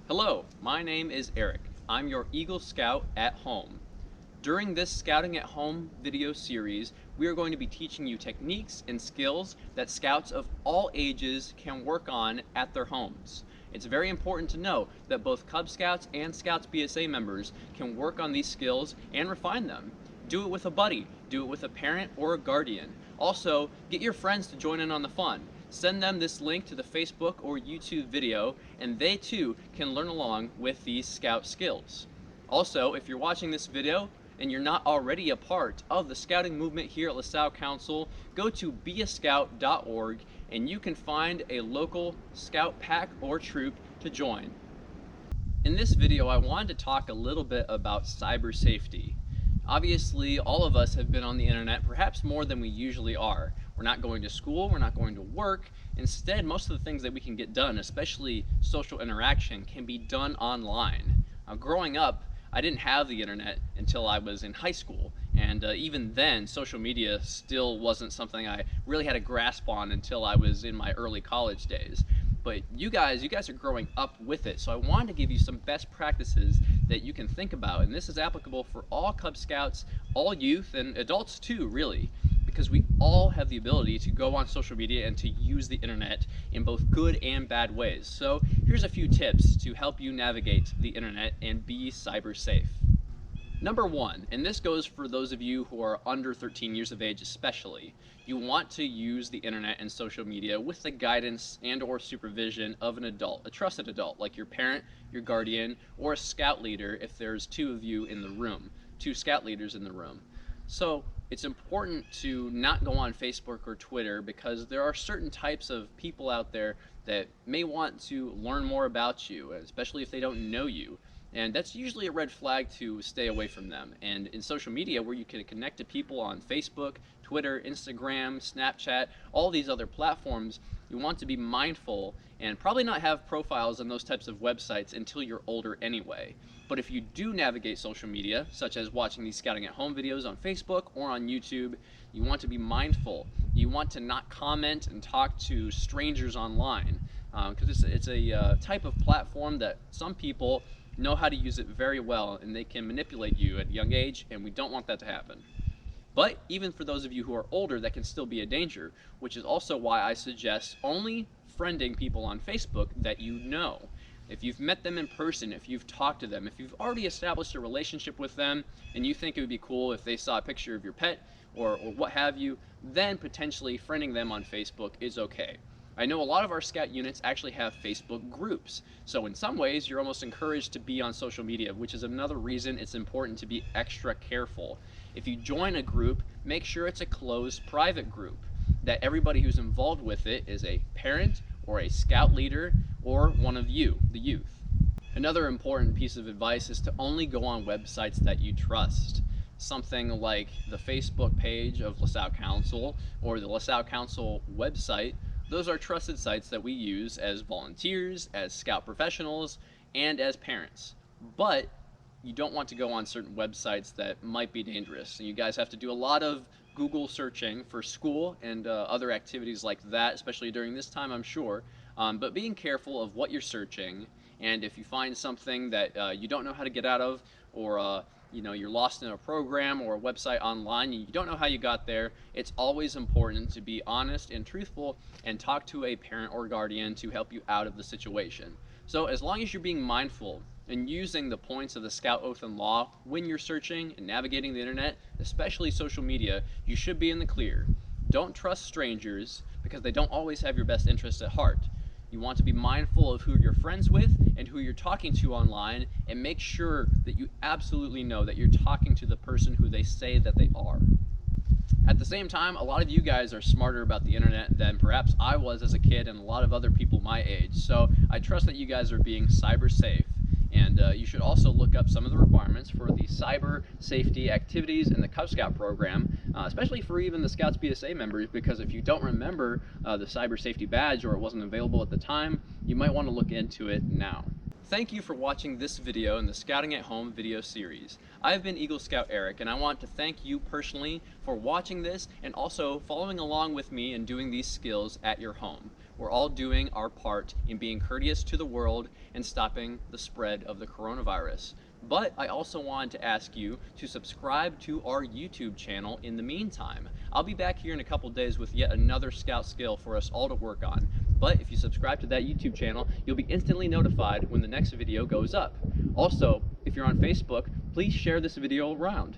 Hello, my name is Eric. I'm your Eagle Scout at home. During this Scouting at Home video series, we are going to be teaching you techniques and skills that scouts of all ages can work on at their homes. It's very important to know that both Cub Scouts and Scouts BSA members can work on these skills and refine them. Do it with a buddy, do it with a parent or a guardian. Also, get your friends to join in on the fun. Send them this link to the Facebook or YouTube video, and they too can learn along with these Scout skills. Also, if you're watching this video and you're not already a part of the Scouting movement here at LaSalle Council, go to beascout.org and you can find a local Scout pack or troop to join. In this video, I wanted to talk a little bit about cyber safety. Obviously, all of us have been on the internet perhaps more than we usually are. We're not going to school, we're not going to work. Instead, most of the things that we can get done, especially social interaction, can be done online. Growing up, I didn't have the internet until I was in high school, and even then, social media still wasn't something I really had a grasp on until I was in my early college days. But you guys are growing up with it, so I wanted to give you some best practices that you can think about, and this is applicable for all Cub Scouts, all youth, and adults too, really, because we all have the ability to go on social media and to use the internet in both good and bad ways. So here's a few tips to help you navigate the internet and be cyber safe. Number one, and this goes for those of you who are under 13 years of age especially, you want to use the internet and social media with the guidance and or supervision of an adult, a trusted adult, like your parent, your guardian, or a scout leader if there's two of you in the room, two scout leaders in the room. So it's important to not go on Facebook or Twitter because there are certain types of people out there that may want to learn more about you, especially if they don't know you. And that's usually a red flag to stay away from them. And in social media, where you can connect to people on Facebook, Twitter, Instagram, Snapchat, all these other platforms, you want to be mindful and probably not have profiles on those types of websites until you're older anyway. But if you do navigate social media, such as watching these Scouting at Home videos on Facebook or on YouTube, you want to be mindful. You want to not comment and talk to strangers online, because it's a type of platform that some people know how to use it very well, and they can manipulate you at a young age, and we don't want that to happen. But even for those of you who are older, that can still be a danger, which is also why I suggest only friending people on Facebook that you know. If you've met them in person, if you've talked to them, if you've already established a relationship with them, and you think it would be cool if they saw a picture of your pet or what have you, then potentially friending them on Facebook is okay. I know a lot of our Scout units actually have Facebook groups, so in some ways you're almost encouraged to be on social media, which is another reason it's important to be extra careful. If you join a group, make sure it's a closed private group, that everybody who's involved with it is a parent or a Scout leader or one of you, the youth. Another important piece of advice is to only go on websites that you trust. Something like the Facebook page of LaSalle Council or the LaSalle Council website. Those are trusted sites that we use as volunteers, as Scout professionals, and as parents. But you don't want to go on certain websites that might be dangerous. And you guys have to do a lot of Google searching for school and other activities like that, especially during this time, I'm sure. But being careful of what you're searching, and if you find something that you don't know how to get out of, or you're lost in a program or a website online and you don't know how you got there, it's always important to be honest and truthful and talk to a parent or guardian to help you out of the situation. So as long as you're being mindful and using the points of the Scout Oath and Law when you're searching and navigating the internet, especially social media, you should be in the clear. Don't trust strangers because they don't always have your best interests at heart. You want to be mindful of who you're friends with and who you're talking to online, and make sure that you absolutely know that you're talking to the person who they say that they are. At the same time, a lot of you guys are smarter about the internet than perhaps I was as a kid and a lot of other people my age, so I trust that you guys are being cyber safe. And you should also look up some of the requirements for the cyber safety activities in the Cub Scout program, especially for even the Scouts BSA members, because if you don't remember the cyber safety badge or it wasn't available at the time, you might want to look into it now. Thank you for watching this video in the Scouting at Home video series. I've been Eagle Scout Eric, and I want to thank you personally for watching this and also following along with me and doing these skills at your home. we're all doing our part in being courteous to the world and stopping the spread of the coronavirus. But I also wanted to ask you to subscribe to our YouTube channel in the meantime. I'll be back here in a couple days with yet another Scout skill for us all to work on. But if you subscribe to that YouTube channel, you'll be instantly notified when the next video goes up. Also, if you're on Facebook, please share this video around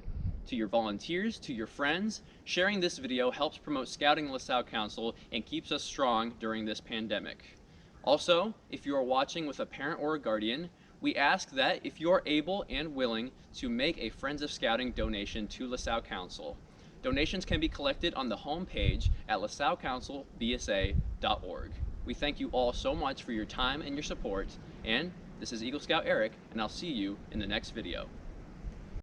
to your volunteers, to your friends. Sharing this video helps promote Scouting in LaSalle Council and keeps us strong during this pandemic. Also, if you are watching with a parent or a guardian, we ask that if you are able and willing to make a Friends of Scouting donation to LaSalle Council. Donations can be collected on the home page at lasallecouncilbsa.org. We thank you all so much for your time and your support, and this is Eagle Scout Eric, and I'll see you in the next video.